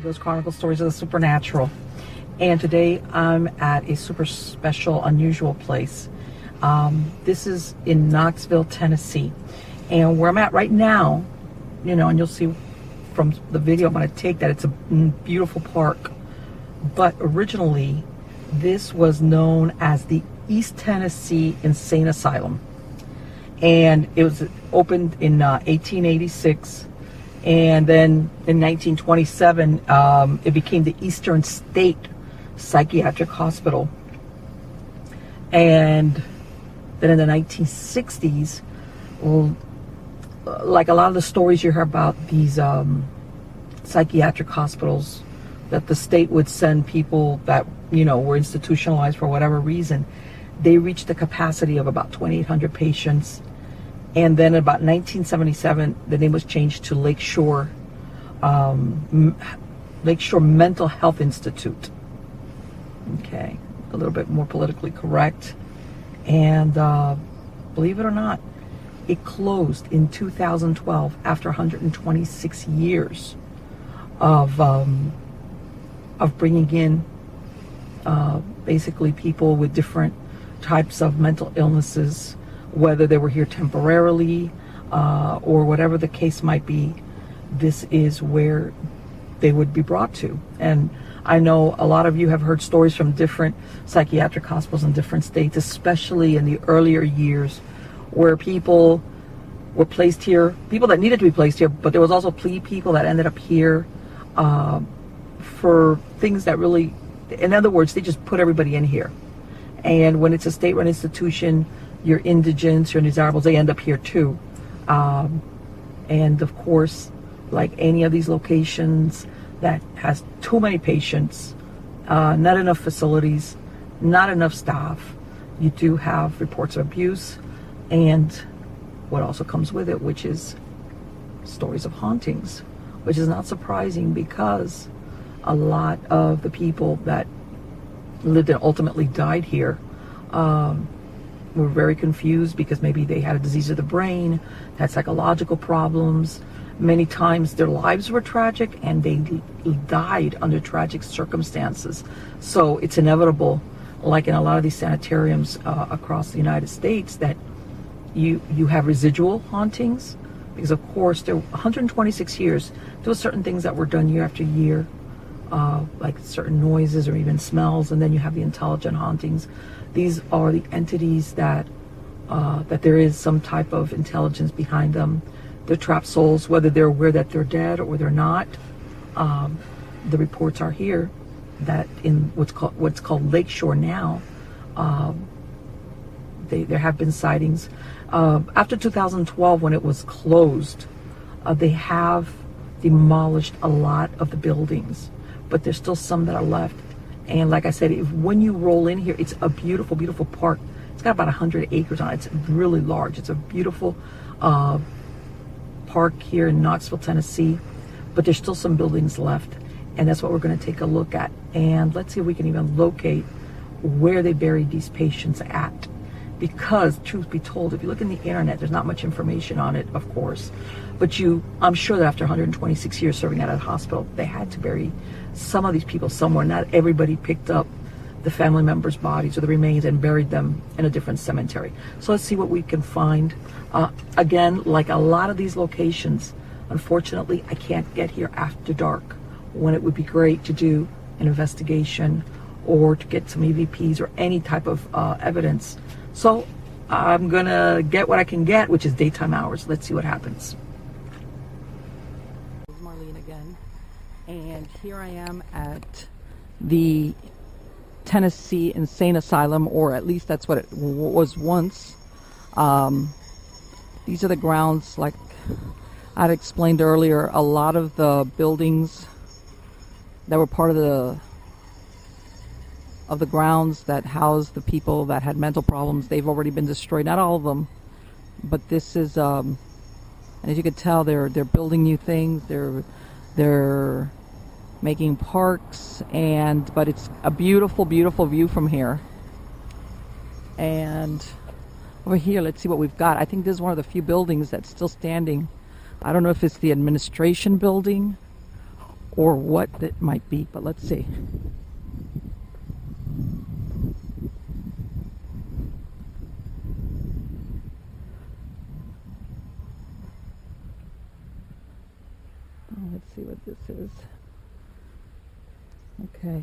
Ghost Chronicles, Stories of the Supernatural. And today I'm at a super special, unusual place. This is in Knoxville, Tennessee. And where I'm at right now, you know, and you'll see from the video I'm going to take that it's a beautiful park. But originally, this was known as the East Tennessee Insane Asylum. And it was opened in 1886. And then in 1927, it became the Eastern State Psychiatric Hospital. And then in the 1960s, like a lot of the stories you hear about these psychiatric hospitals, that the state would send people that, you know, were institutionalized for whatever reason, they reached the capacity of about 2,800 patients. And then about 1977, the name was changed to Lakeshore Mental Health Institute. Okay, a little bit more politically correct. And believe it or not, it closed in 2012 after 126 years of bringing in basically people with different types of mental illnesses, whether they were here temporarily or whatever the case might be. This is where they would be brought to. And I know a lot of you have heard stories from different psychiatric hospitals in different states, especially in the earlier years, where people were placed here, people that needed to be placed here, but there was also people that ended up here for things that really, in other words, they just put everybody in here. And when it's a state-run institution, your indigents, your undesirables, they end up here too. And of course, like any of these locations that has too many patients, not enough facilities, not enough staff, you do have reports of abuse, and what also comes with it, which is stories of hauntings, which is not surprising because a lot of the people that lived and ultimately died here were very confused because maybe they had a disease of the brain, had psychological problems. Many times their lives were tragic and they died under tragic circumstances. So it's inevitable, like in a lot of these sanitariums across the United States, that you have residual hauntings, because of course there 126 years, there were certain things that were done year after year, like certain noises or even smells, and then you have the intelligent hauntings. These are the entities that there is some type of intelligence behind them. They're trapped souls, whether they're aware that they're dead or they're not. The reports are here that in what's called Lakeshore now, there have been sightings. After 2012, when it was closed, they have demolished a lot of the buildings, but there's still some that are left. And like I said, when you roll in here, it's a beautiful, beautiful park. It's got about 100 acres on it. It's really large. It's a beautiful park here in Knoxville, Tennessee, but there's still some buildings left, and that's what we're going to take a look at. And let's see if we can even locate where they buried these patients at, because truth be told, if you look in the internet, there's not much information on it, of course, but I'm sure that after 126 years serving at a hospital, they had to bury some of these people somewhere. Not everybody picked up the family members' bodies or the remains and buried them in a different cemetery. So let's see what we can find. Again, like a lot of these locations, unfortunately, I can't get here after dark, when it would be great to do an investigation or to get some EVPs or any type of evidence. So I'm gonna get what I can get, which is daytime hours. Let's see what happens. This is Marlene again, and here I am at the Tennessee Insane Asylum, or at least that's what it was once. These are the grounds, like I'd explained earlier. A lot of the buildings that were part of the grounds that housed the people that had mental problems, they've already been destroyed. Not all of them, but this is and as you can tell, they're building new things. They're making parks, but it's a beautiful, beautiful view from here. And over here, let's see what we've got. I think this is one of the few buildings that's still standing. I don't know if it's the administration building or what it might be, but let's see. Oh, let's see what this is. Okay.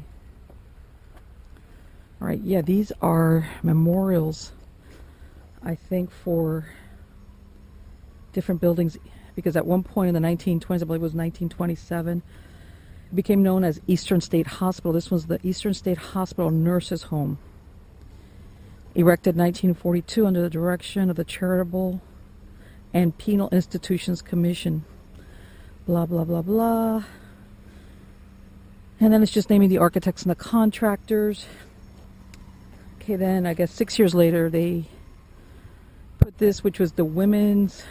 All right, yeah, these are memorials, I think, for different buildings, because at one point in the 1920s, I believe it was 1927, it became known as Eastern State Hospital. This was the Eastern State Hospital Nurses Home, erected 1942 under the direction of the Charitable and Penal Institutions Commission. Blah, blah, blah, blah. And then it's just naming the architects and the contractors. Okay, then I guess 6 years later they put this, which was the women's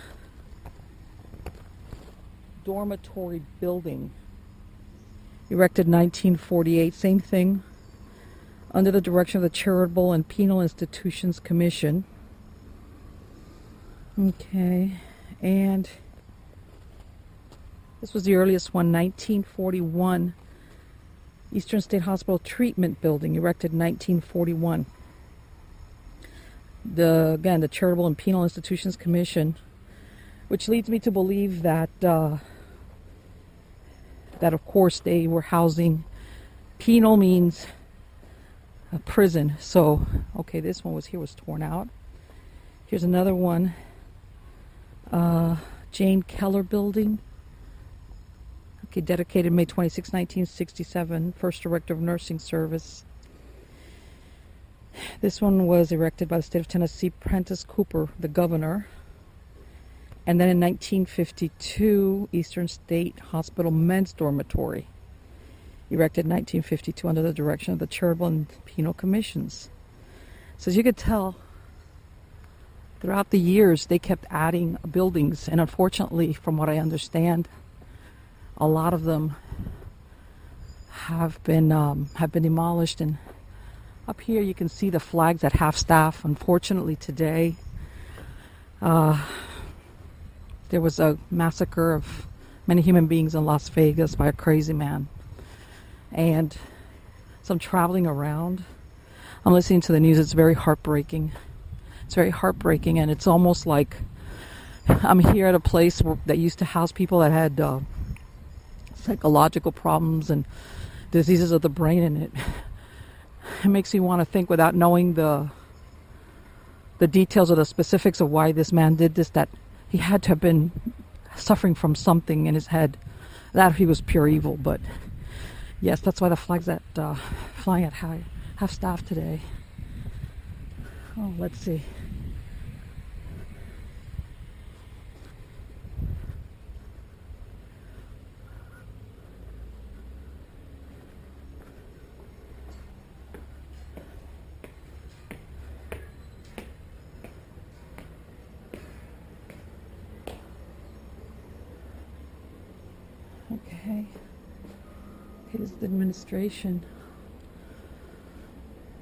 dormitory building, erected 1948. Same thing, under the direction of the Charitable and Penal Institutions Commission. Okay, and this was the earliest one, 1941. Eastern State Hospital Treatment Building, erected 1941. Again, the Charitable and Penal Institutions Commission, which leads me to believe that that of course they were housing. Penal means a prison. So, okay, this one was torn out. Here's another one. Jane Keller Building. Okay, dedicated May 26, 1967. First Director of Nursing Service. This one was erected by the state of Tennessee, Prentice Cooper, the governor. And then in 1952, Eastern State Hospital Men's Dormitory, erected in 1952 under the direction of the Charitable and Penal Commissions. So as you could tell, throughout the years, they kept adding buildings. And unfortunately, from what I understand, a lot of them have been demolished. And up here you can see the flags at half staff. Unfortunately today, there was a massacre of many human beings in Las Vegas by a crazy man. And so I'm traveling around. I'm listening to the news. It's very heartbreaking. It's very heartbreaking, and it's almost like I'm here at a place that used to house people that had psychological problems and diseases of the brain, and it makes me want to think, without knowing the details or the specifics of why this man did this, that he had to have been suffering from something in his head, that he was pure evil. But yes, that's why the flag's that flying at half staff today. Oh, let's see. Okay, this is the administration.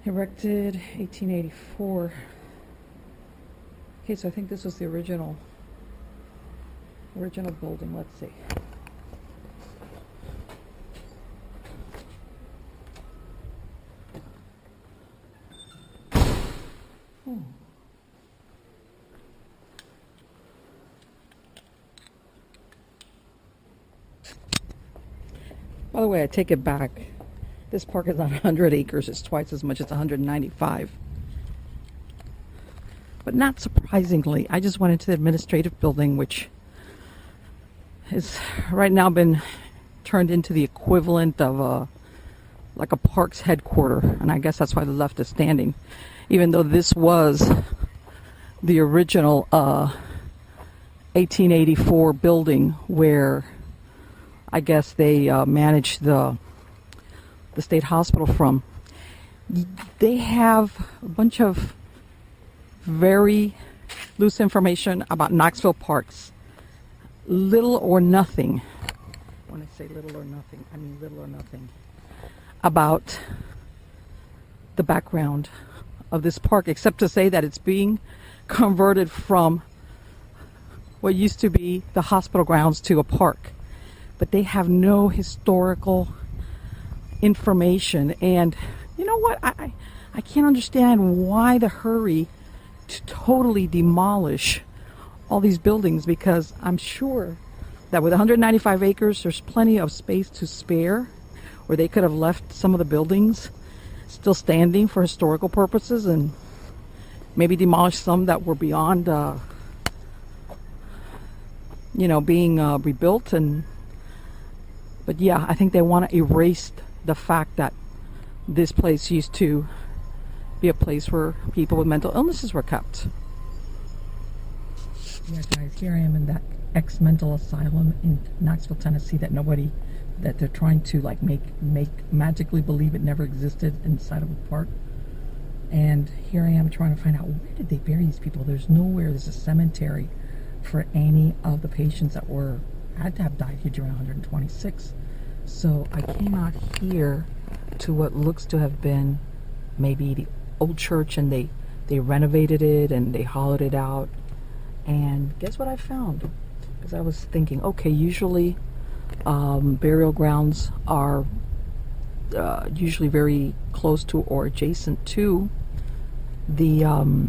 Erected 1884. Okay, so I think this was the original building. Let's see. By the way, I take it back. This park is not 100 acres. It's twice as much as 195. But not surprisingly, I just went into the administrative building, which has right now been turned into the equivalent of like a park's headquarter. And I guess that's why the left is standing. Even though this was the original 1884 building where I guess they managed the state hospital from. They have a bunch of very loose information about Knoxville parks. Little or nothing. When I say little or nothing, I mean little or nothing about the background of this park, except to say that it's being converted from what used to be the hospital grounds to a park. but they have no historical information. And you know what? I can't understand why the hurry to totally demolish all these buildings, because I'm sure that with 195 acres, there's plenty of space to spare, where they could have left some of the buildings still standing for historical purposes and maybe demolish some that were beyond, being rebuilt. But yeah, I think they want to erase the fact that this place used to be a place where people with mental illnesses were kept. Yeah, guys, here I am in that ex-mental asylum in Knoxville, Tennessee, that they're trying to like make magically believe it never existed inside of a park. And here I am trying to find out, where did they bury these people? There's nowhere. There's a cemetery for any of the patients that had to have died here during 126. So I came out here to what looks to have been maybe the old church, and they renovated it and they hollowed it out. And guess what I found? Because I was thinking, okay, usually burial grounds are usually very close to or adjacent to the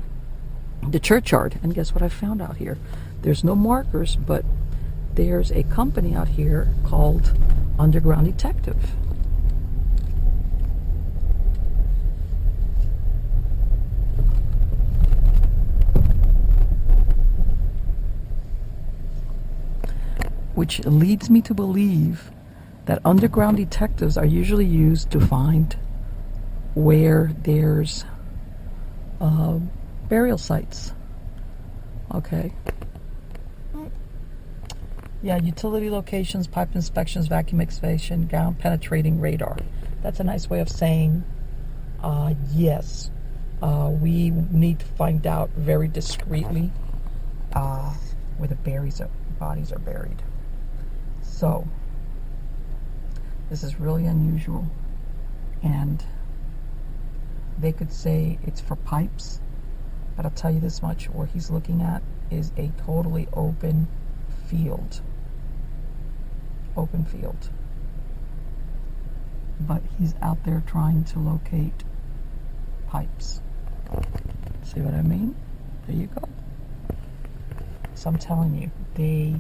churchyard. And guess what I found out here? There's no markers, but there's a company out here called Underground Detective. Which leads me to believe that underground detectives are usually used to find where there's burial sites. Okay. Yeah, utility locations, pipe inspections, vacuum excavation, ground penetrating radar. That's a nice way of saying yes. We need to find out very discreetly where the bodies are buried. So, this is really unusual, and they could say it's for pipes, but I'll tell you this much, where he's looking at is a totally open field. But he's out there trying to locate pipes. See what I mean? There you go. So I'm telling you, they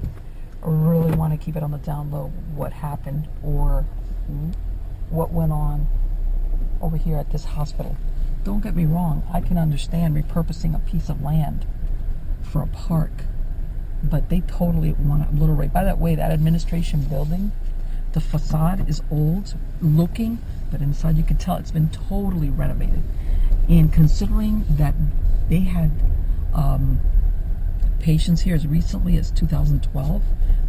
really want to keep it on the down low, what happened or what went on over here at this hospital. Don't get me wrong, I can understand repurposing a piece of land for a park, but they totally want to obliterate. By that way, that administration building, the facade is old looking, but inside you can tell it's been totally renovated. And considering that they had patients here as recently as 2012,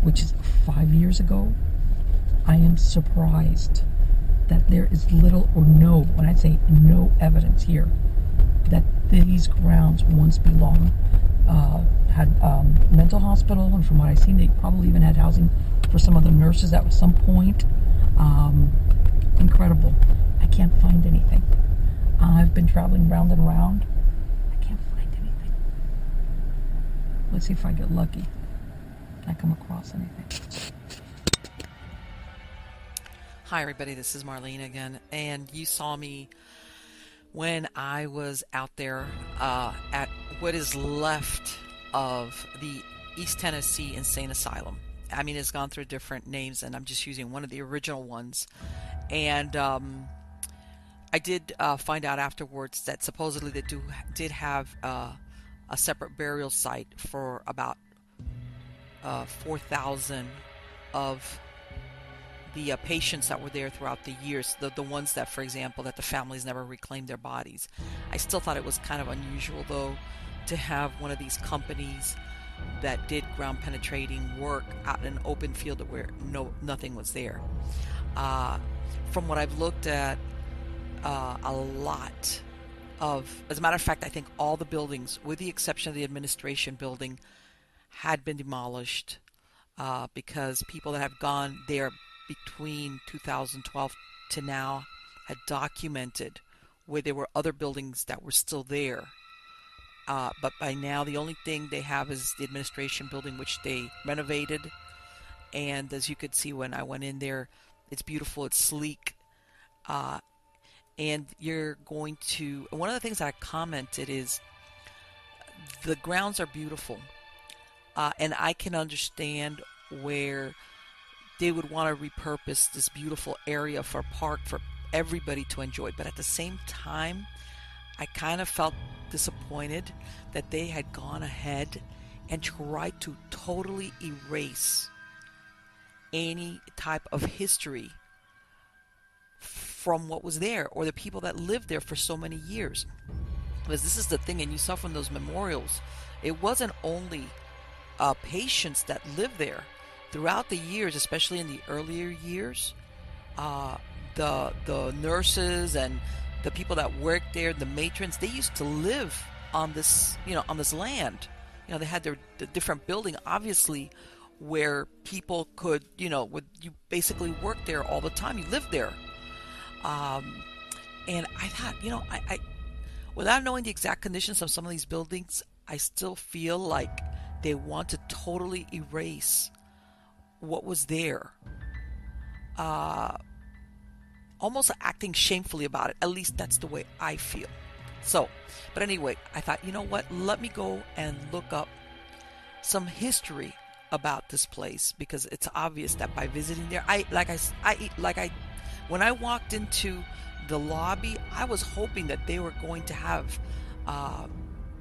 which is 5 years ago, I am surprised that there is little or no, when I say no evidence here, that these grounds once belonged, had mental hospital, and from what I've seen, they probably even had housing for some of the nurses at some point. Incredible. I can't find anything. I've been traveling round and round. I can't find anything. Let's see if I get lucky. Can I come across anything? Hi everybody, this is Marlene again, and you saw me when I was out there at what is left of the East Tennessee Insane Asylum. I mean, it's gone through different names, and I'm just using one of the original ones. And I did find out afterwards that supposedly they did have a separate burial site for about 4,000 of the patients that were there throughout the years, the ones that, for example, that the families never reclaimed their bodies. I still thought it was kind of unusual, though, to have one of these companies that did ground penetrating work out in an open field where nothing was there. From what I've looked at, a lot of, as a matter of fact, I think all the buildings, with the exception of the administration building, had been demolished because people that have gone there between 2012 to now had documented where there were other buildings that were still there. But by now, the only thing they have is the administration building, which they renovated And as you could see when I went in there, it's beautiful, it's sleek. Uh, and you're going to, one of the things I commented is the grounds are beautiful. And I can understand where they would want to repurpose this beautiful area for a park for everybody to enjoy. But at the same time, I kind of felt disappointed that they had gone ahead and tried to totally erase any type of history from what was there or the people that lived there for so many years. Because this is the thing, and you saw from those memorials, it wasn't only patients that lived there. Throughout the years, especially in the earlier years, the nurses and the people that worked there, the matrons, they used to live on this, on this land. They had the different building, obviously, where people could, you basically work there all the time. You lived there. And I thought, I without knowing the exact conditions of some of these buildings, I still feel like they want to totally erase what was there. Almost acting shamefully about it. At least that's the way I feel. So, but anyway, I thought, you know what? Let me go and look up some history about this place, because it's obvious that by visiting there, when I walked into the lobby, I was hoping that they were going to have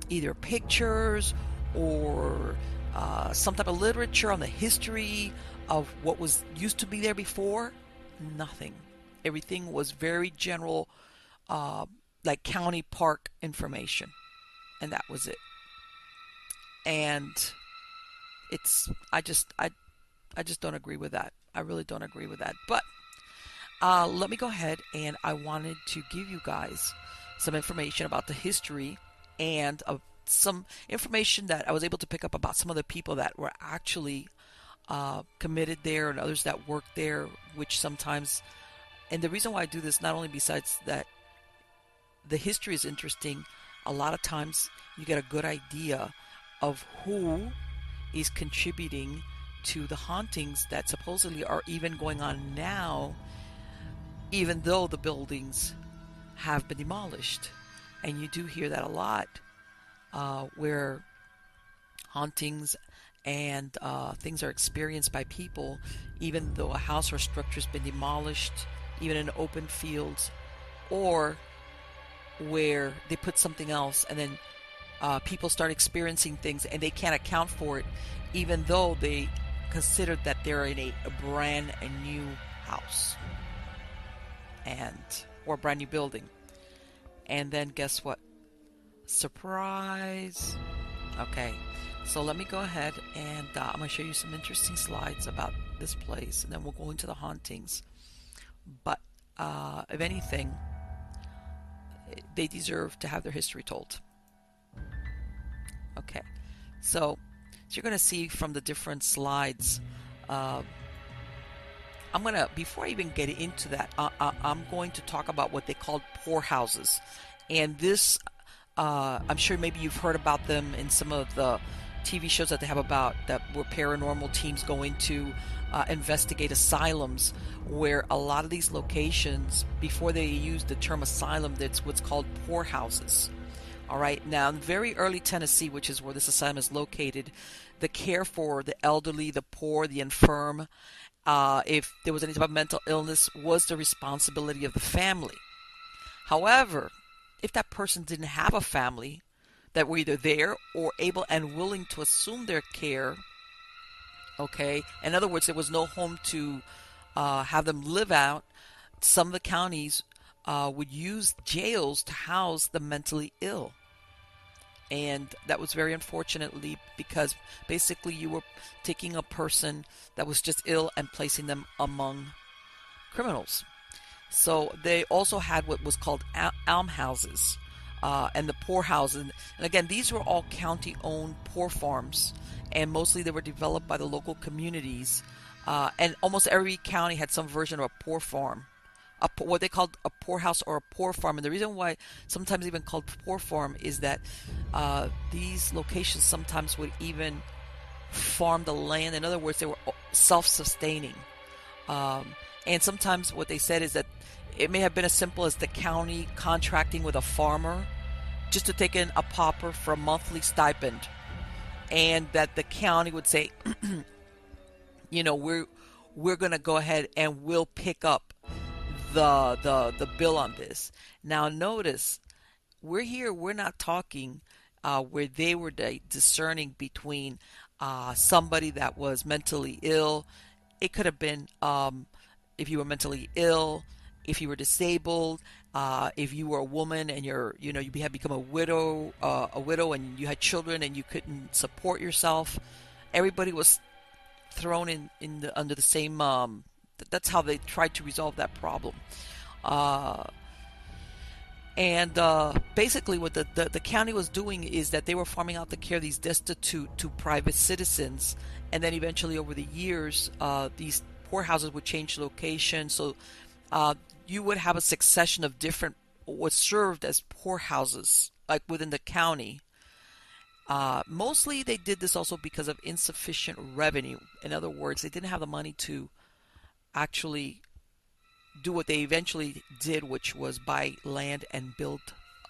either pictures or some type of literature on the history of what was used to be there before. Nothing. Everything was very general, like county park information, and that was it. And I just don't agree with that. I really don't agree with that. But let me go ahead, and I wanted to give you guys some information about the history and some information that I was able to pick up about some of the people that were actually committed there and others that worked there, which sometimes, and the reason why I do this, not only besides that the history is interesting, a lot of times you get a good idea of who is contributing to the hauntings that supposedly are even going on now, even though the buildings have been demolished. And you do hear that a lot, where hauntings and things are experienced by people, even though a house or structure has been demolished, even in open fields, or where they put something else and then people start experiencing things and they can't account for it, even though they considered that they're in a brand new house or a brand new building. And then guess what? Surprise! Okay, so let me go ahead and I'm going to show you some interesting slides about this place, and then we'll go into the hauntings. But if anything, they deserve to have their history told. Okay, so you're going to see from the different slides, I'm going to, before I even get into that, I'm going to talk about what they called poorhouses. And this, I'm sure maybe you've heard about them in some of the TV shows that they have about that, where paranormal teams go into investigate asylums, where a lot of these locations, before they use the term asylum, that's what's called poorhouses. All right, now in very early Tennessee, which is where this asylum is located, the care for the elderly, the poor, the infirm, if there was any type of mental illness, was the responsibility of the family. However, if that person didn't have a family that were either there or able and willing to assume their care, okay, in other words, there was no home to have them live out, some of the counties would use jails to house the mentally ill. And that was very unfortunately, because basically you were taking a person that was just ill and placing them among criminals. So they also had what was called almhouses and the poorhouses. And again, these were all county-owned poor farms, and mostly they were developed by the local communities. And almost every county had some version of a poor farm, what they called a poorhouse or a poor farm. And the reason why sometimes even called poor farm is that these locations sometimes would even farm the land. In other words, they were self-sustaining. And sometimes what they said is that it may have been as simple as the county contracting with a farmer just to take in a pauper for a monthly stipend, and that the county would say, we're going to go ahead and we'll pick up the bill on this. Now notice, we're not talking where they were discerning between somebody that was mentally ill. It could have been if you were mentally ill, if you were disabled, if you were a woman and you had become a widow and you had children and you couldn't support yourself. Everybody was thrown under the same. That's how they tried to resolve that problem. And basically what the county was doing is that they were farming out the care of these destitute to private citizens. And then eventually over the years, these poorhouses would change location. So you would have a succession of different what served as poorhouses, like within the county. Mostly they did this also because of insufficient revenue. In other words, they didn't have the money to actually do what they eventually did, which was buy land and build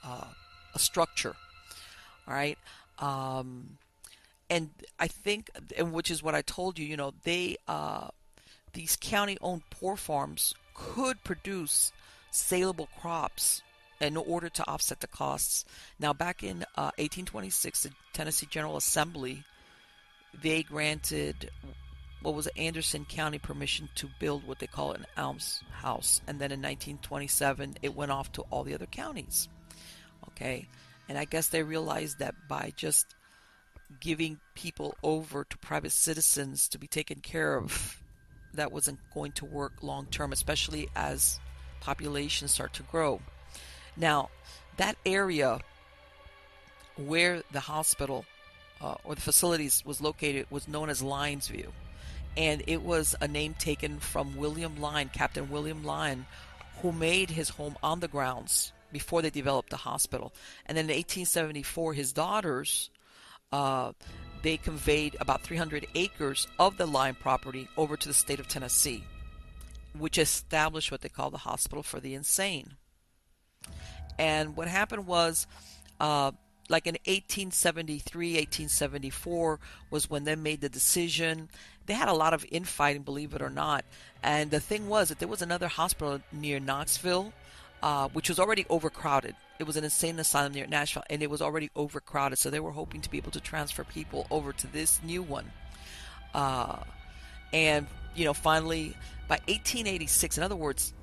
a structure. All right. And I think, and which is what I told you, these county-owned poor farms could produce saleable crops in order to offset the costs. Now, back in 1826, the Tennessee General Assembly, they granted what was Anderson County permission to build what they call an almshouse. And then in 1927, it went off to all the other counties. Okay. And I guess they realized that by just giving people over to private citizens to be taken care of, that wasn't going to work long term, especially as populations start to grow. Now, that area where the hospital or the facilities was located was known as Lyons View. And it was a name taken from William Lyon, Captain William Lyon, who made his home on the grounds before they developed the hospital. And then in 1874, his daughters, they conveyed about 300 acres of the Lyon property over to the state of Tennessee, which established what they call the Hospital for the Insane. And what happened was, like in 1873, 1874 was when they made the decision. They had a lot of infighting, believe it or not. And the thing was that there was another hospital near Knoxville, which was already overcrowded. It was an insane asylum near Nashville, and it was already overcrowded. So they were hoping to be able to transfer people over to this new one. And, finally, by 1886, in other words,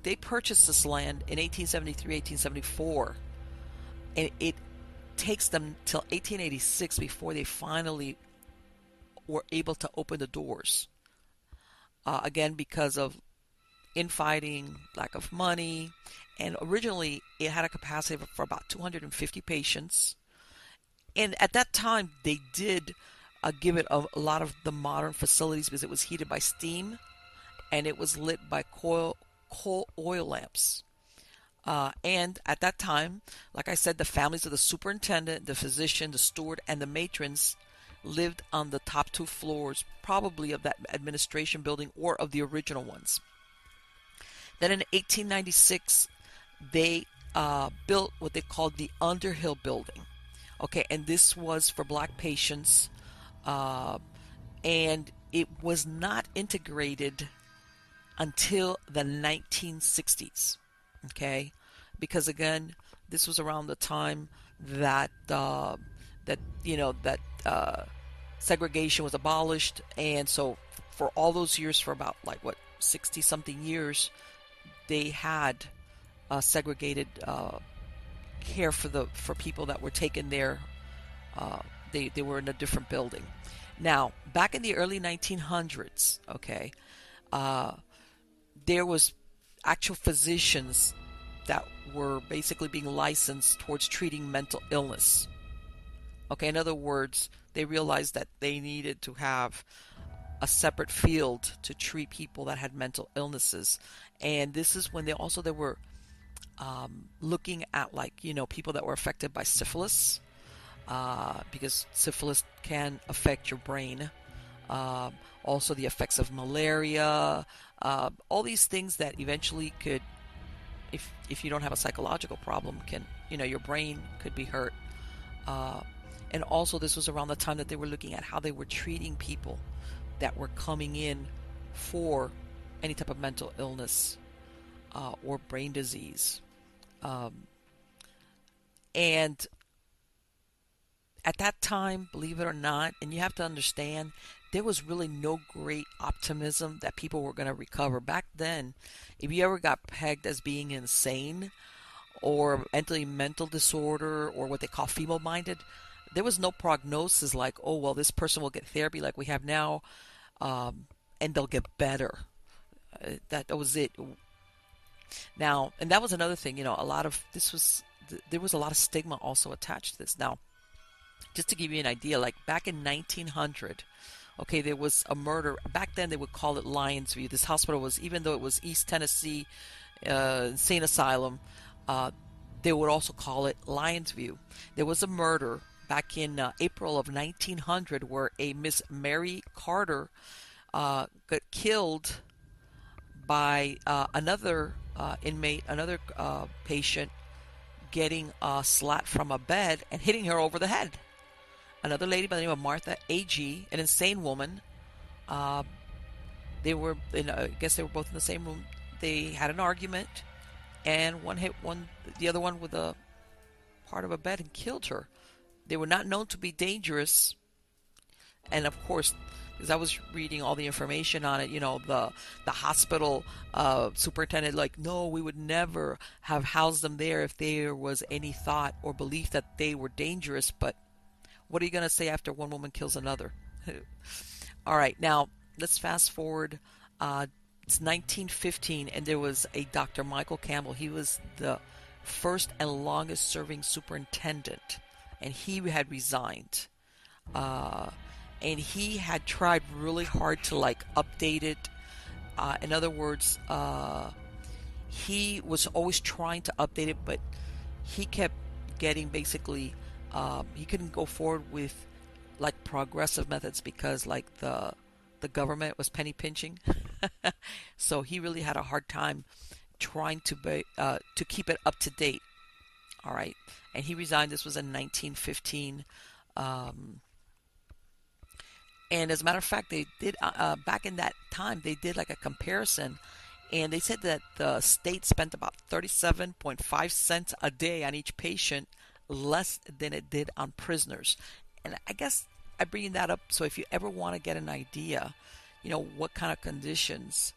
they purchased this land in 1873, 1874. And it takes them till 1886 before they finally were able to open the doors. Again, because of infighting, lack of money, and originally it had a capacity for about 250 patients. And at that time, they did give it a lot of the modern facilities because it was heated by steam and it was lit by coal oil lamps. And at that time, like I said, the families of the superintendent, the physician, the steward, and the matrons lived on the top two floors, probably of that administration building or of the original ones. Then in 1896, they built what they called the Underhill Building. Okay, and this was for black patients, and it was not integrated until the 1960s. Okay, because again, this was around the time that segregation was abolished, and so for all those years, for about 60 something years, they had segregated care for people that were taken there. They were in a different building. Now, back in the early 1900s, okay, there was actual physicians that were basically being licensed towards treating mental illness. Okay, in other words, they realized that they needed to have a separate field to treat people that had mental illnesses. And this is when they were looking at people that were affected by syphilis, because syphilis can affect your brain. Also, the effects of malaria, all these things that eventually could, if you don't have a psychological problem, can, your brain could be hurt. And also, this was around the time that they were looking at how they were treating people that were coming in for any type of mental illness or brain disease. And at that time, believe it or not, and you have to understand, there was really no great optimism that people were going to recover. Back then, if you ever got pegged as being insane or mental disorder or what they call feeble-minded, there was no prognosis like, oh, well, this person will get therapy like we have now, and they'll get better. That was it. Now, and that was another thing, there was a lot of stigma also attached to this. Now, just to give you an idea, like back in 1900, okay, there was a murder. Back then, they would call it Lions View. This hospital was, even though it was East Tennessee Insane Asylum, they would also call it Lions View. There was a murder back in April of 1900 where a Miss Mary Carter got killed by another inmate, another patient, getting slapped from a bed and hitting her over the head. Another lady by the name of Martha A.G., an insane woman. They were, I guess they were both in the same room. They had an argument, and one hit the other one with a part of a bed and killed her. They were not known to be dangerous, and of course, because I was reading all the information on it, the hospital superintendent, like, no, we would never have housed them there if there was any thought or belief that they were dangerous. But what are you going to say after one woman kills another? All right, now let's fast forward. It's 1915, and there was a Dr. Michael Campbell. He was the first and longest serving superintendent, and he had resigned. And he had tried really hard to update it. In other words, he was always trying to update it, but he kept getting basically, he couldn't go forward with progressive methods because the government was penny pinching. So he really had a hard time trying to keep it up to date. All right, and he resigned. This was in 1915. And as a matter of fact, they did, back in that time, they did a comparison, and they said that the state spent about 37.5 cents a day on each patient, less than it did on prisoners. And I guess I bring that up so if you ever want to get an idea, what kind of conditions,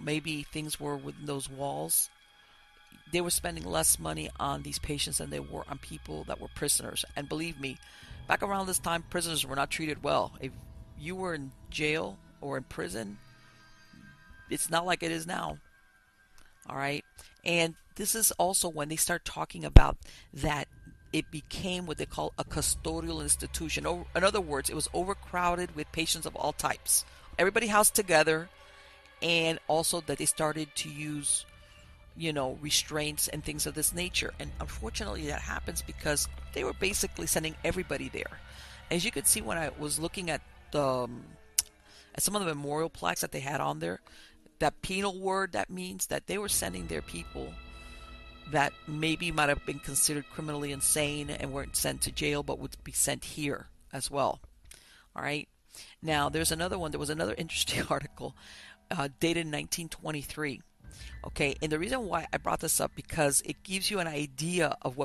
maybe things were within those walls, they were spending less money on these patients than they were on people that were prisoners. And believe me, back around this time, prisoners were not treated well. If you were in jail or in prison, it's not like it is now. All right? And this is also when they start talking about that it became what they call a custodial institution. In other words, it was overcrowded with patients of all types. Everybody housed together, and also that they started to use restraints and things of this nature. And unfortunately that happens because they were basically sending everybody there. As you could see when I was looking at some of the memorial plaques that they had on there, that penal word, that means that they were sending their people that maybe might have been considered criminally insane and weren't sent to jail but would be sent here as well. All right. Now there was another interesting article dated in 1923. Okay, and the reason why I brought this up because it gives you an idea of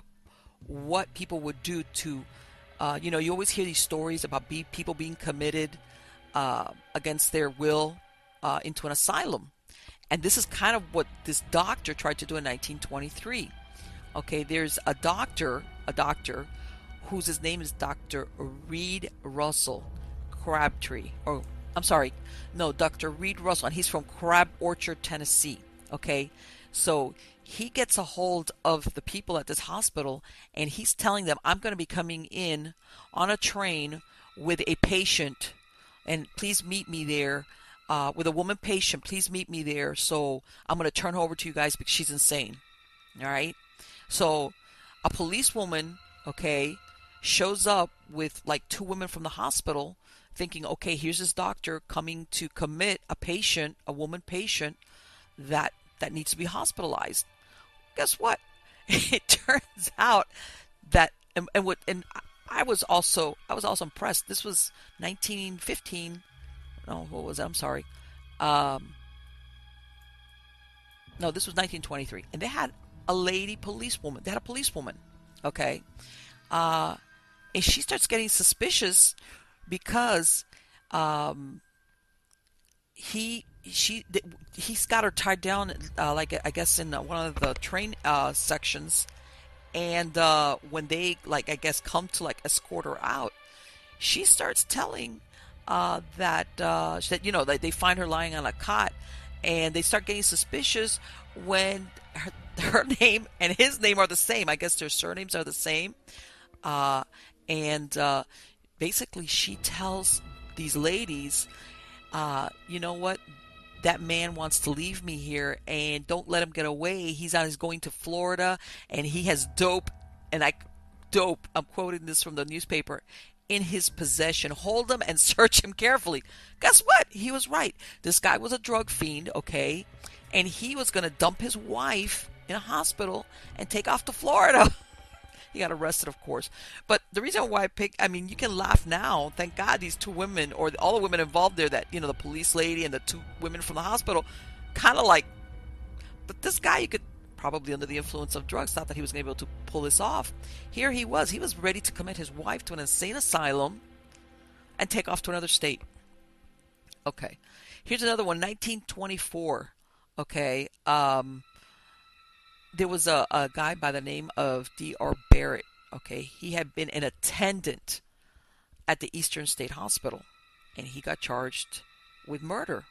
what people would do to, you always hear these stories about people being committed against their will into an asylum, and this is kind of what this doctor tried to do in 1923. Okay, there's a doctor his name is Dr. Reed Russell Crabtree, Dr. Reed Russell, and he's from Crab Orchard, Tennessee. Okay, so he gets a hold of the people at this hospital, and he's telling them, I'm going to be coming in on a train with a patient, and please meet me there, with a woman patient, please meet me there, so I'm going to turn her over to you guys because she's insane. All right, so A policewoman, okay, shows up with like two women from the hospital thinking, okay, here's this doctor coming to commit a patient, a woman patient that needs to be hospitalized. Guess what? It turns out that and I was also impressed. This was 1915. No, what was that? I'm sorry. No, this was 1923, and they had a lady policewoman. They had a policewoman, okay, and she starts getting suspicious because he's got her tied down, like I guess in one of the train sections, and when they like I guess come to like escort her out, she starts telling that they find her lying on a cot, and they start getting suspicious when her name and his name are the same. I guess their surnames are the same, and basically she tells these ladies, you know what? That man wants to leave me here, and don't let him get away. He's going to Florida, and he has dope, dope. I'm quoting this from the newspaper, in his possession. Hold him and search him carefully. Guess what? He was right. This guy was a drug fiend, okay, and he was going to dump his wife in a hospital and take off to Florida. He got arrested, of course. But the reason why I mean, you can laugh now. Thank God these two women, or all the women involved there, that, the police lady and the two women from the hospital, kind of like, but this guy, you could probably under the influence of drugs, thought that he was going to be able to pull this off. Here he was ready to commit his wife to an insane asylum and take off to another state. Okay. Here's another one, 1924. Okay. There was a guy by the name of D.R. Barrett. Okay, he had been an attendant at the Eastern State Hospital, and he got charged with murder.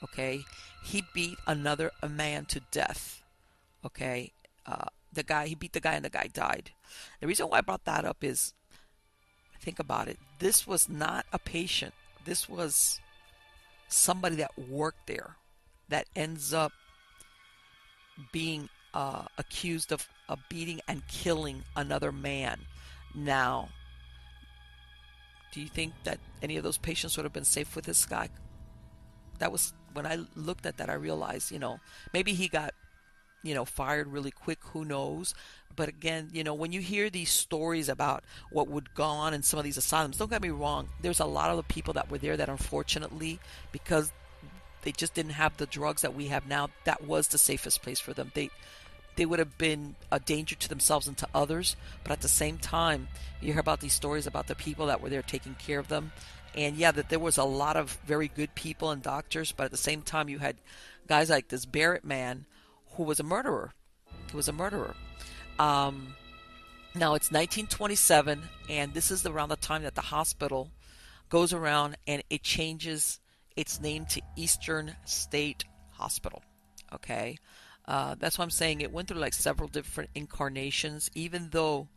Okay, he beat a man to death. Okay, he beat the guy, and the guy died. The reason why I brought that up is, think about it. This was not a patient. This was somebody that worked there that ends up being accused of beating and killing another man. Now, do you think that any of those patients would have been safe with this guy? That was, when I looked at that, I realized, maybe he got, fired really quick, who knows? But again, when you hear these stories about what would go on in some of these asylums, don't get me wrong, there's a lot of the people that were there that unfortunately, because they just didn't have the drugs that we have now, that was the safest place for them. They would have been a danger to themselves and to others, but at the same time, you hear about these stories about the people that were there taking care of them, and yeah, that there was a lot of very good people and doctors, but at the same time, you had guys like this Barrett man who was a murderer. He was a murderer. Now it's 1927, and this is around the time that the hospital goes around and it changes its name to Eastern State Hospital. Okay, that's why I'm saying it went through like several different incarnations, even though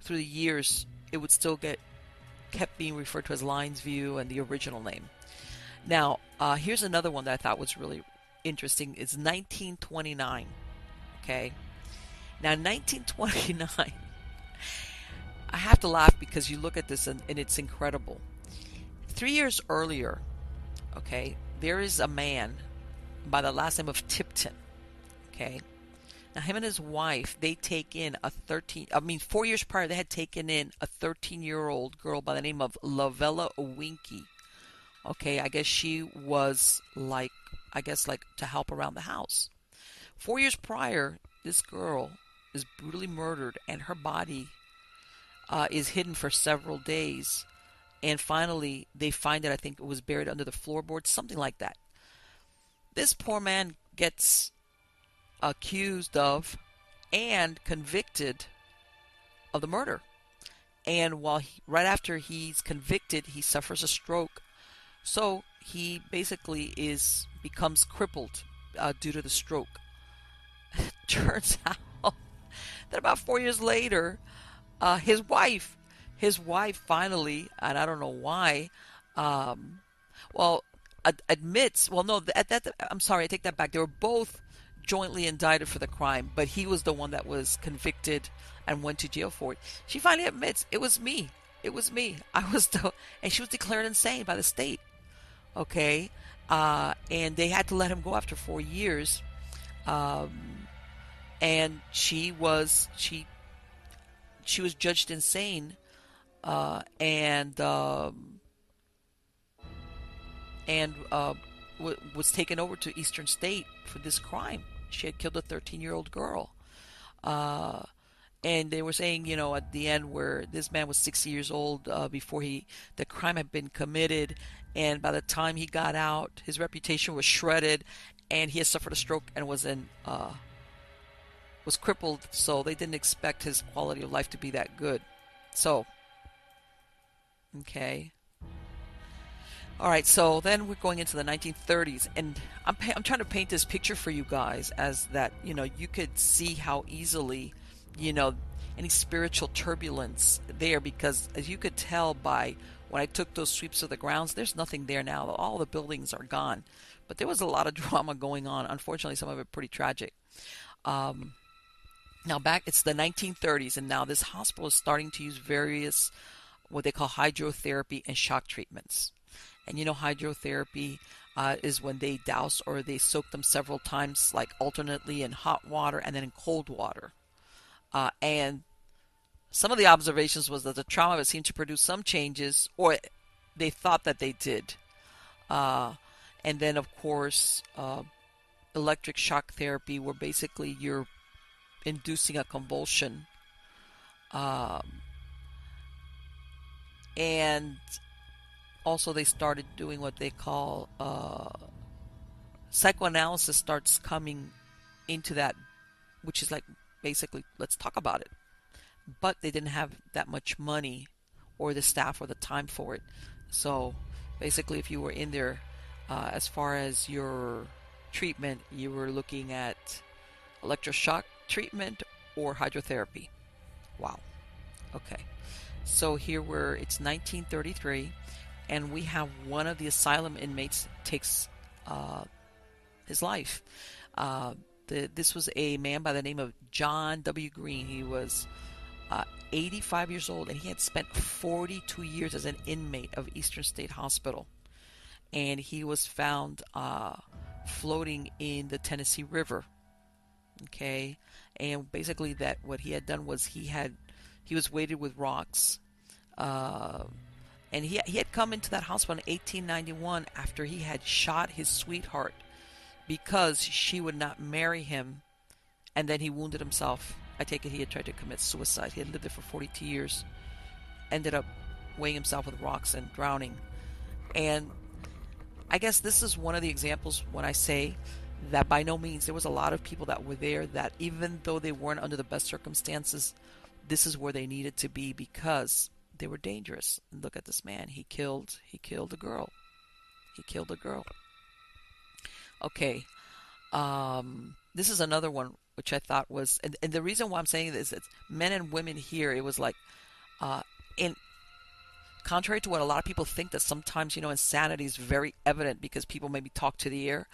through the years it would still kept being referred to as Lines View and the original name. Now, here's another one that I thought was really interesting. It's 1929. Okay, now 1929. I have to laugh because you look at this and it's incredible. 3 years earlier, okay, there is a man by the last name of Tipton. Okay, now him and his wife, they take in 4 years prior, they had taken in a 13-year-old girl by the name of Lavella Owinkie. Okay, I guess she was like to help around the house. 4 years prior, this girl is brutally murdered, and her body is hidden for several days. And finally, they find it, I think it was buried under the floorboards, something like that. This poor man gets accused of and convicted of the murder. And right after he's convicted, he suffers a stroke. So he basically becomes crippled due to the stroke. Turns out that about 4 years later, his wife finally, and I don't know why, admits. Well, no, I'm sorry, I take that back. They were both jointly indicted for the crime, but he was the one that was convicted and went to jail for it. She finally admits, it was me. It was me. I was the, and she was declared insane by the state. Okay, and they had to let him go after 4 years. And she was judged insane, and was taken over to Eastern State for this crime. She had killed a 13-year-old girl. And they were saying, you know, at the end where this man was 60 years old before the crime had been committed, and by the time he got out, his reputation was shredded, and he had suffered a stroke and was crippled. So they didn't expect his quality of life to be that good. So, okay. All right, so then we're going into the 1930s, and I'm trying to paint this picture for you guys as that, you know, you could see how easily, you know, any spiritual turbulence there, because as you could tell by when I took those sweeps of the grounds, there's nothing there now. All the buildings are gone. But there was a lot of drama going on. Unfortunately, some of it pretty tragic. Now back, it's the 1930s, and now this hospital is starting to use various what they call hydrotherapy and shock treatments. And you know, hydrotherapy is when they douse or they soak them several times, like alternately in hot water and then in cold water. And some of the observations was that the trauma seemed to produce some changes, or they thought that they did. And then, of course, electric shock therapy, where basically you're inducing a convulsion. And also they started doing what they call psychoanalysis starts coming into that, which is like basically, let's talk about it. But they didn't have that much money or the staff or the time for it. So basically, if you were in there, as far as your treatment, you were looking at electroshock treatment or hydrotherapy. Wow. Okay. So here it's 1933, and we have one of the asylum inmates takes his life. This was a man by the name of John W. Green. He was 85 years old, and he had spent 42 years as an inmate of Eastern State Hospital. And he was found floating in the Tennessee River. Okay, and basically what he had done was he was weighted with rocks, and he had come into that hospital in 1891 after he had shot his sweetheart because she would not marry him, and then he wounded himself. I take it he had tried to commit suicide. He had lived there for 42 years, ended up weighing himself with rocks and drowning. And I guess this is one of the examples when I say that by no means, there was a lot of people that were there that even though they weren't under the best circumstances, this is where they needed to be because they were dangerous. And look at this man. He killed a girl. He killed a girl. Okay. This is another one which I thought was, and the reason why I'm saying this is men and women here, it was like, in contrary to what a lot of people think, that sometimes, you know, insanity is very evident because people maybe talk to the air.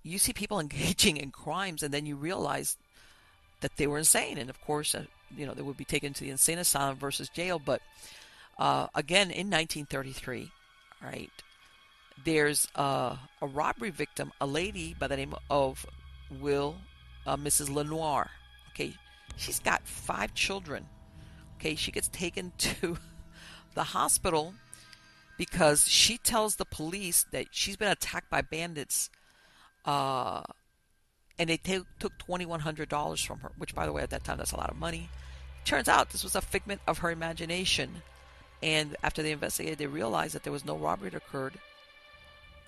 You see people engaging in crimes, and then you realize that they were insane. And of course, you know, they would be taken to the insane asylum versus jail. But again, in 1933, right, there's a robbery victim, a lady by the name of Mrs. Lenoir. Okay, she's got 5 children. Okay, she gets taken to the hospital because she tells the police that she's been attacked by bandits. And they took $2,100 from her, which, by the way, at that time, that's a lot of money. Turns out this was a figment of her imagination. And after they investigated, they realized that there was no robbery that occurred.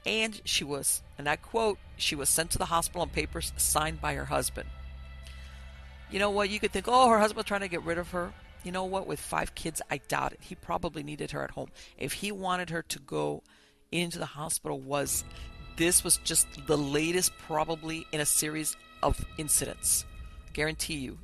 And she was, and I quote, she was sent to the hospital on papers signed by her husband. You know what? You could think, oh, her husband was trying to get rid of her. You know what? With 5 kids, I doubt it. He probably needed her at home. If he wanted her to go into the hospital, this was just the latest probably in a series of incidents. Guarantee you.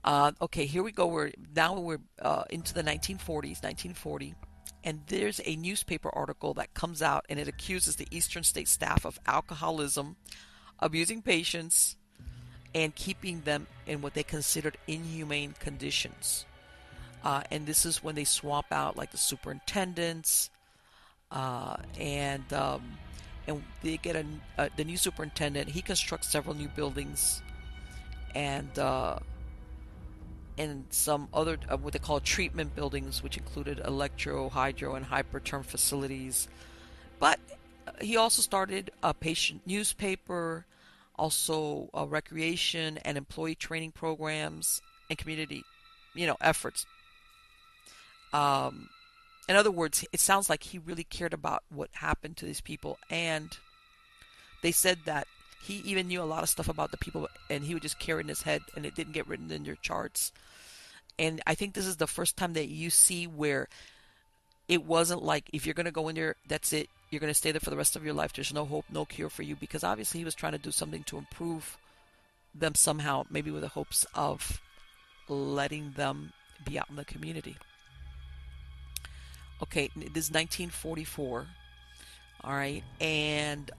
Okay, here we go. We're into the 1940, and there's a newspaper article that comes out, and it accuses the Eastern State staff of alcoholism, abusing patients, and keeping them in what they considered inhumane conditions. And this is when they swap out like the superintendents, and they get the new superintendent. He constructs several new buildings, and some other what they call treatment buildings, which included electro, hydro, and hyperterm facilities. But he also started a patient newspaper, also recreation and employee training programs, and community, efforts. In other words, it sounds like he really cared about what happened to these people, and they said that he even knew a lot of stuff about the people, and he would just carry it in his head, and it didn't get written in your charts. And I think this is the first time that you see where it wasn't like, if you're going to go in there, that's it. You're going to stay there for the rest of your life. There's no hope, no cure for you, because obviously he was trying to do something to improve them somehow, maybe with the hopes of letting them be out in the community. Okay, this is 1944. All right, and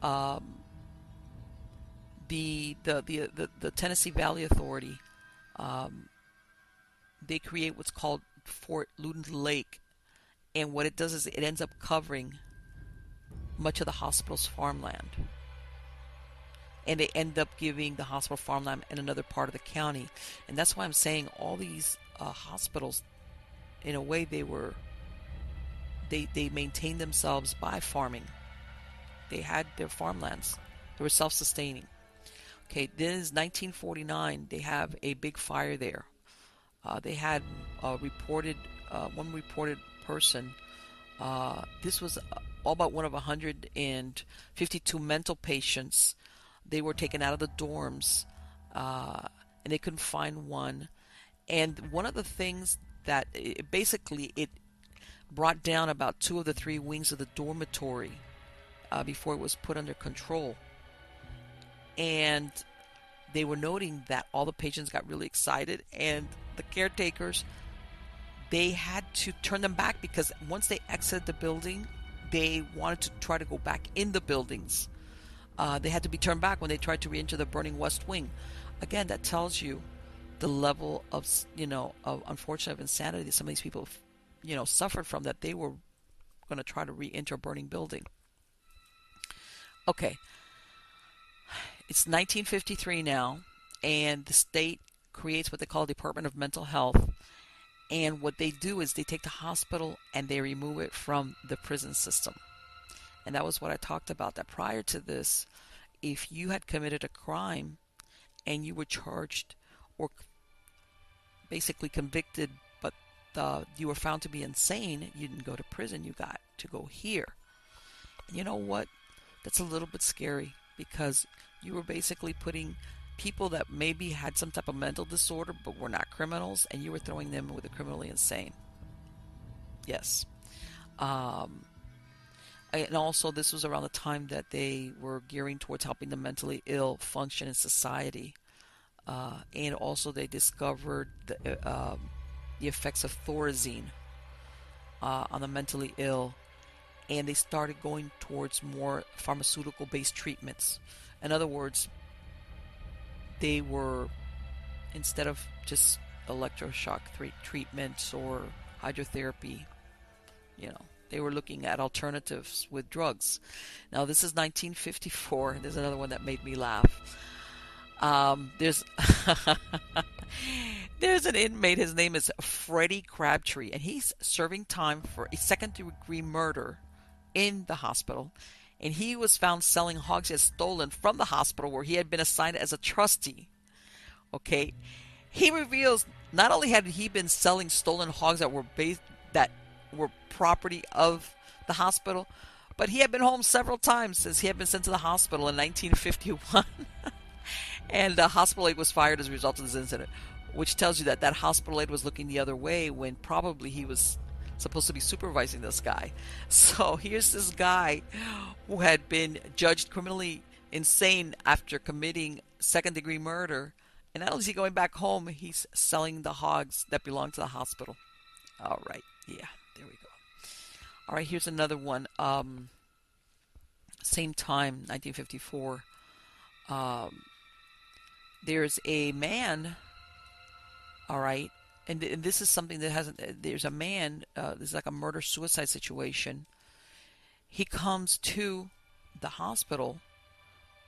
the Tennessee Valley Authority, they create what's called Fort Loudon Lake, and what it does is it ends up covering much of the hospital's farmland, and they end up giving the hospital farmland in another part of the county. And that's why I'm saying all these hospitals, in a way, they maintained themselves by farming. They had their farmlands. They were self-sustaining. Okay, then is 1949. They have a big fire there. They had one reported person. This was all but one of 152 mental patients. They were taken out of the dorms, and they couldn't find one. And one of the things that it brought down about 2 of the 3 wings of the dormitory before it was put under control. And they were noting that all the patients got really excited, and the caretakers, they had to turn them back, because once they exited the building, they wanted to try to go back in the buildings. They had to be turned back when they tried to re-enter the burning West Wing. Again, that tells you the level of, of unfortunate insanity that some of these people, suffered from, that they were going to try to re-enter a burning building. Okay. It's 1953 now, and the state creates what they call a Department of Mental Health. And what they do is they take the hospital and they remove it from the prison system. And that was what I talked about, that prior to this, if you had committed a crime and you were charged or basically convicted, but you were found to be insane, you didn't go to prison, you got to go here. And you know what? That's a little bit scary, because you were basically putting people that maybe had some type of mental disorder but were not criminals, and you were throwing them with the criminally insane. Yes. And also, this was around the time that they were gearing towards helping the mentally ill function in society. And also, they discovered the effects of Thorazine on the mentally ill, and they started going towards more pharmaceutical-based treatments. In other words, they were, instead of just electroshock treatments or hydrotherapy, they were looking at alternatives with drugs. Now, this is 1954. There's another one that made me laugh. There's an inmate. His name is Freddie Crabtree, and he's serving time for a second-degree murder in the hospital. And he was found selling hogs he had stolen from the hospital where he had been assigned as a trustee. Okay, he reveals not only had he been selling stolen hogs that were property of the hospital, but he had been home several times since he had been sent to the hospital in 1951. And the hospital aide was fired as a result of this incident, which tells you that hospital aide was looking the other way when probably he was supposed to be supervising this guy. So here's this guy who had been judged criminally insane after committing second-degree murder, and not only is he going back home, he's selling the hogs that belong to the hospital. All right, yeah, there we go. All right, here's another one. Same time, 1954. There's a man, all right, and this is something that hasn't. There's a man. This is like a murder-suicide situation. He comes to the hospital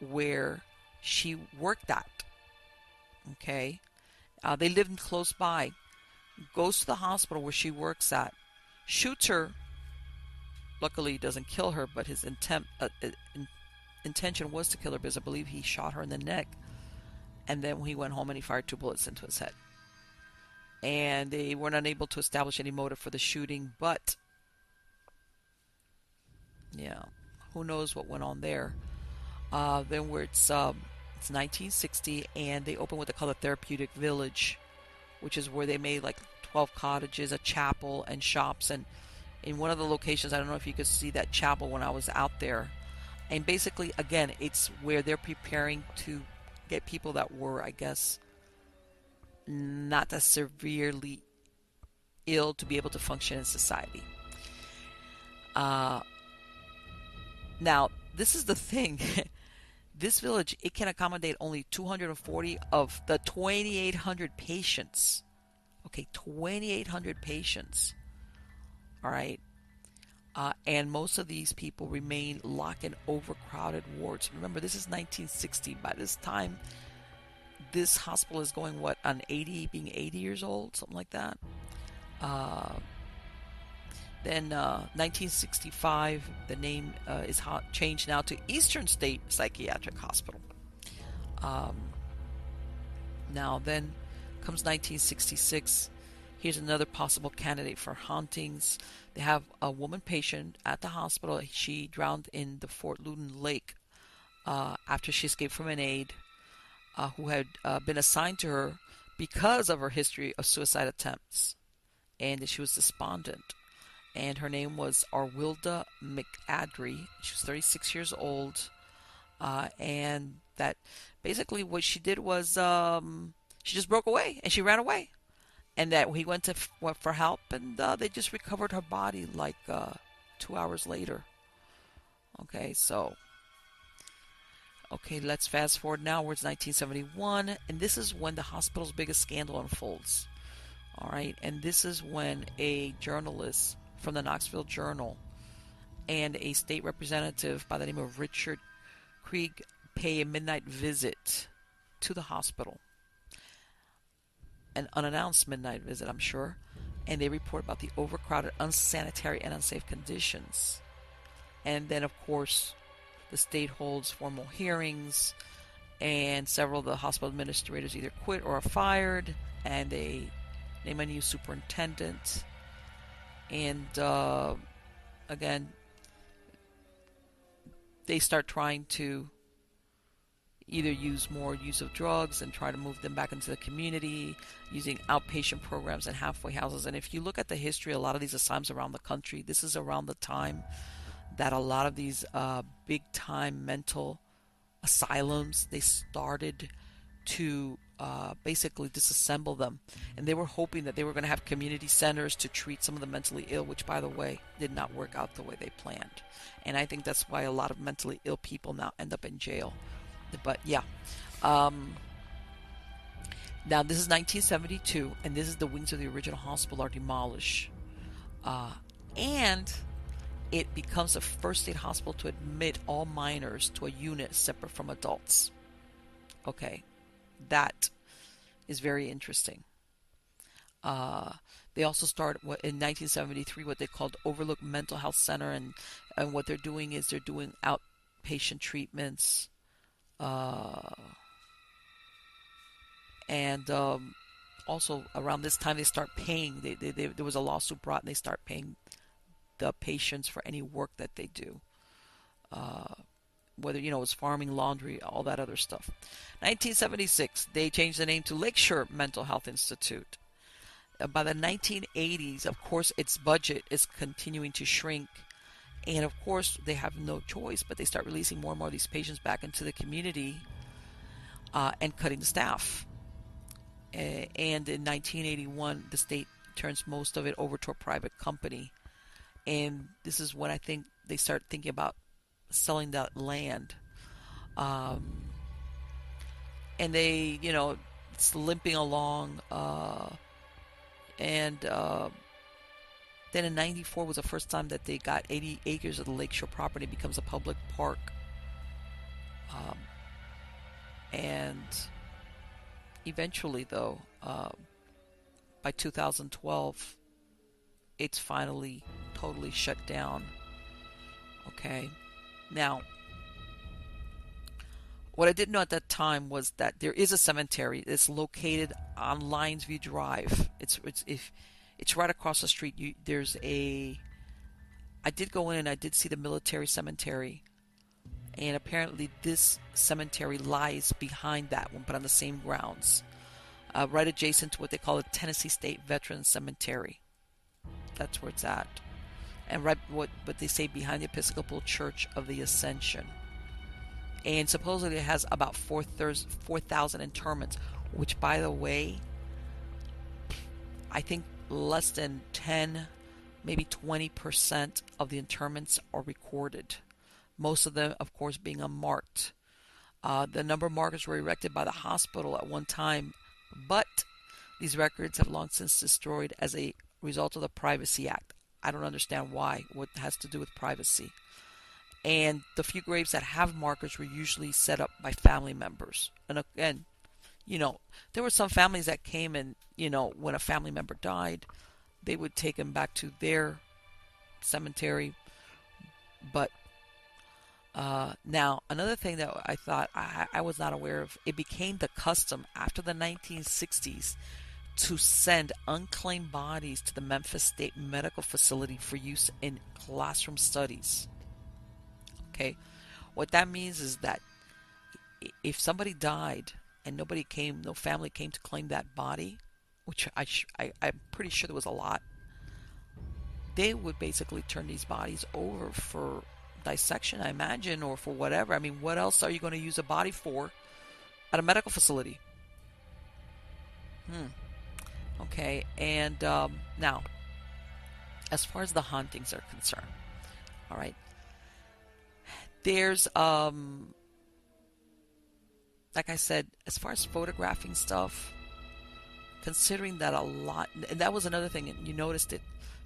where she worked at. Okay, they lived close by. Goes to the hospital where she works at, shoots her. Luckily, he doesn't kill her, but his intention was to kill her because I believe he shot her in the neck. And then he went home and he fired 2 bullets into his head. And they were not able to establish any motive for the shooting, but yeah, who knows what went on there. Then where it's 1960, and they opened what they call the Therapeutic Village, which is where they made like 12 cottages, a chapel, and shops. And in one of the locations, I don't know if you could see that chapel when I was out there. And basically, again, it's where they're preparing to get people that were, I guess, not as severely ill to be able to function in society. Now, this is the thing. This village, it can accommodate only 240 of the 2,800 patients. Okay, 2,800 patients. All right. And most of these people remain locked in overcrowded wards. Remember, this is 1960. By this time, this hospital is going, being 80 years old, something like that. Then 1965, the name is changed now to Eastern State Psychiatric Hospital. Now then comes 1966. Here's another possible candidate for hauntings. They have a woman patient at the hospital. She drowned in the Fort Loudon Lake after she escaped from an aide who had been assigned to her because of her history of suicide attempts. And she was despondent. And her name was Arwilda McAdry. She was 36 years old. And that basically what she did was she just broke away and she ran away. And that he went for help, and they just recovered her body like 2 hours later. Okay, let's fast forward now. Where it's 1971, and this is when the hospital's biggest scandal unfolds. All right, and this is when a journalist from the Knoxville Journal and a state representative by the name of Richard Krieg pay a midnight visit to the hospital. An unannounced midnight visit, I'm sure, and they report about the overcrowded, unsanitary, and unsafe conditions. And then, of course, the state holds formal hearings, and several of the hospital administrators either quit or are fired, and they name a new superintendent. And again, they start trying to either use more use of drugs and try to move them back into the community using outpatient programs and halfway houses. And if you look at the history, a lot of these asylums around the country, this is around the time that a lot of these big time mental asylums, they started to basically disassemble them. And they were hoping that they were going to have community centers to treat some of the mentally ill, which, by the way, did not work out the way they planned. And I think that's why a lot of mentally ill people now end up in jail. But yeah, now this is 1972, and this is the wings of the original hospital are demolished, and it becomes the first state hospital to admit all minors to a unit separate from adults. Okay, that is very interesting. They also start in 1973 what they called Overlook Mental Health Center, and what they're doing is they're doing outpatient treatments. And also around this time they start paying. There was a lawsuit brought, and they start paying the patients for any work that they do. Whether it's farming, laundry, all that other stuff. 1976, they changed the name to Lakeshore Mental Health Institute. By the 1980s, of course, its budget is continuing to shrink. And of course, they have no choice, but they start releasing more and more of these patients back into the community and cutting the staff. And in 1981, the state turns most of it over to a private company. And this is when I think they start thinking about selling that land. and they, it's limping along. And then in '94 was the first time that they got 80 acres of the lakeshore property becomes a public park. And eventually, though, by 2012, it's finally totally shut down. Okay. Now, what I didn't know at that time was that there is a cemetery that's located on Lions View Drive. It's right across the street. I did go in and I did see the military cemetery, and apparently this cemetery lies behind that one, but on the same grounds, right adjacent to what they call the Tennessee State Veterans Cemetery. That's where it's at, and right what they say behind the Episcopal Church of the Ascension. And supposedly it has about 4,000 interments, which, by the way, I think less than 10, maybe 20% of the interments are recorded. Most of them, of course, being unmarked. The number of markers were erected by the hospital at one time, but these records have long since destroyed as a result of the Privacy Act. I don't understand why, what has to do with privacy. And the few graves that have markers were usually set up by family members. And again, there were some families that came and, when a family member died, they would take him back to their cemetery. But now, another thing that I thought I was not aware of, it became the custom after the 1960s to send unclaimed bodies to the Memphis State Medical Facility for use in classroom studies. Okay, what that means is that if somebody died and no family came to claim that body, which I'm pretty sure there was a lot, they would basically turn these bodies over for dissection, I imagine, or for whatever. I mean, what else are you going to use a body for at a medical facility? Okay, and now, as far as the hauntings are concerned, all right, there's, like I said, as far as photographing stuff, considering that a lot, and that was another thing, and you noticed it,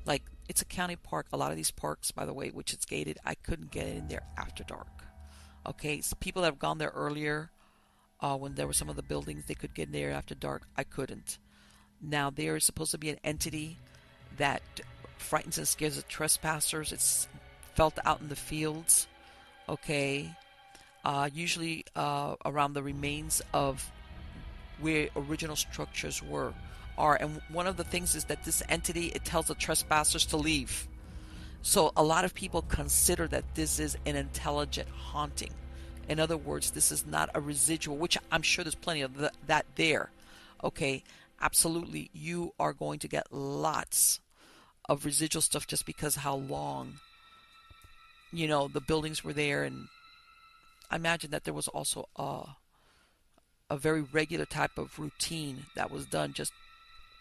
like, it's a county park. A lot of these parks, by the way, which it's gated, I couldn't get in there after dark. Okay, so people that have gone there earlier, when there were some of the buildings, they could get in there after dark. I couldn't. Now, there is supposed to be an entity that frightens and scares the trespassers. It's felt out in the fields. Okay, usually around the remains of where original structures are. And one of the things is that this entity, it tells the trespassers to leave. So a lot of people consider that this is an intelligent haunting. In other words, this is not a residual, which I'm sure there's plenty of that there. Okay, absolutely, you are going to get lots of residual stuff just because how long the buildings were there. And I imagine that there was also a very regular type of routine that was done just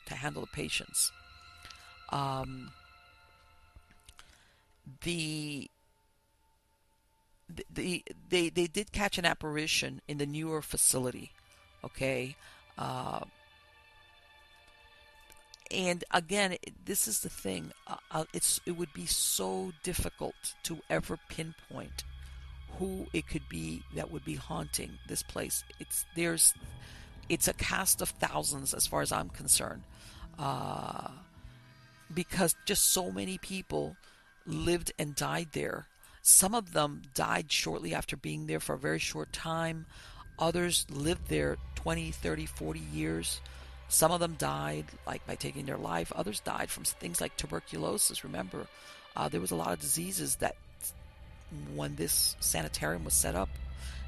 to handle the patients. They did catch an apparition in the newer facility. Okay, and again, this is the thing. It would be so difficult to ever pinpoint who it could be that would be haunting this place. It's a cast of thousands as far as I'm concerned, because just so many people lived and died there. Some of them died shortly after being there for a very short time. Others lived there 20, 30, 40 years. Some of them died like by taking their life. Others died from things like tuberculosis. Remember, there was a lot of diseases that when this sanitarium was set up.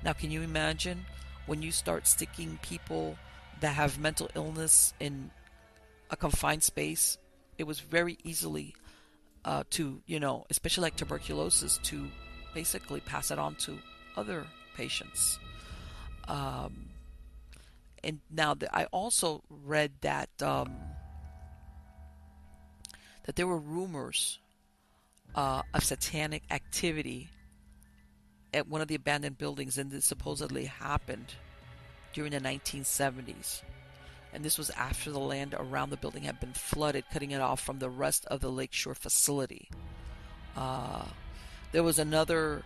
Now, can you imagine when you start sticking people that have mental illness in a confined space? It was very easily to, especially like tuberculosis, to basically pass it on to other patients. And now I also read that that there were rumors of satanic activity at one of the abandoned buildings, and this supposedly happened during the 1970s. And this was after the land around the building had been flooded, cutting it off from the rest of the lakeshore facility. There was another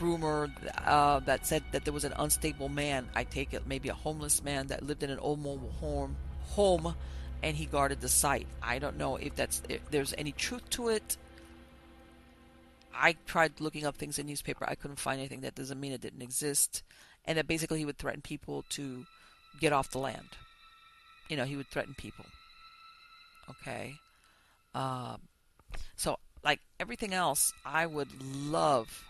rumor that said that there was an unstable man, I take it maybe a homeless man, that lived in an old mobile home, and he guarded the site. I don't know if there's any truth to it. I tried looking up things in newspaper. I couldn't find anything. That doesn't mean it didn't exist. And that basically he would threaten people to get off the land. You know, he would threaten people. Okay. So, like everything else, I would love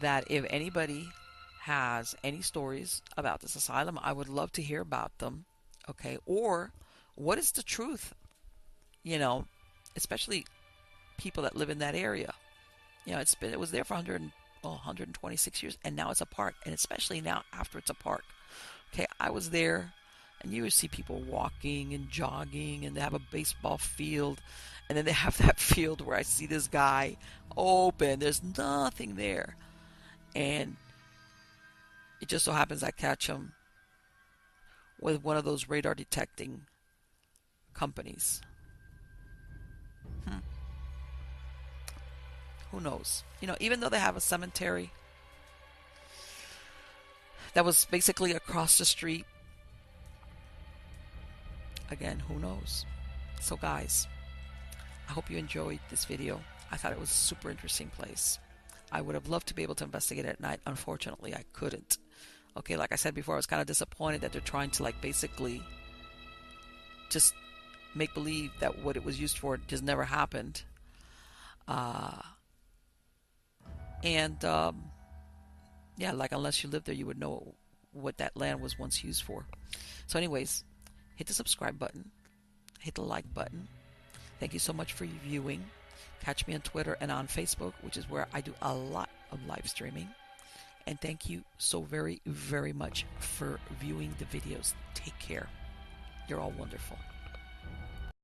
that if anybody has any stories about this asylum, I would love to hear about them. Okay. Or what is the truth? You know, especially people that live in that area. You know, it was there for 126 years, and now it's a park, and especially now after it's a park. Okay, I was there, and you would see people walking and jogging, and they have a baseball field, and then they have that field where I see this guy open. There's nothing there, and it just so happens I catch him with one of those radar detecting companies. Who knows? You know, even though they have a cemetery that was basically across the street, again, who knows? So guys, I hope you enjoyed this video. I thought it was a super interesting place. I would have loved to be able to investigate it at night. Unfortunately, I couldn't. Okay, like I said before, I was kind of disappointed that they're trying to like basically just make believe that what it was used for just never happened. Yeah, like unless you lived there, you would know what that land was once used for. So anyways, hit the subscribe button, hit the like button. Thank you so much for viewing. Catch me on Twitter and on Facebook, which is where I do a lot of live streaming. And thank you so very, very much for viewing the videos. Take care. You're all wonderful.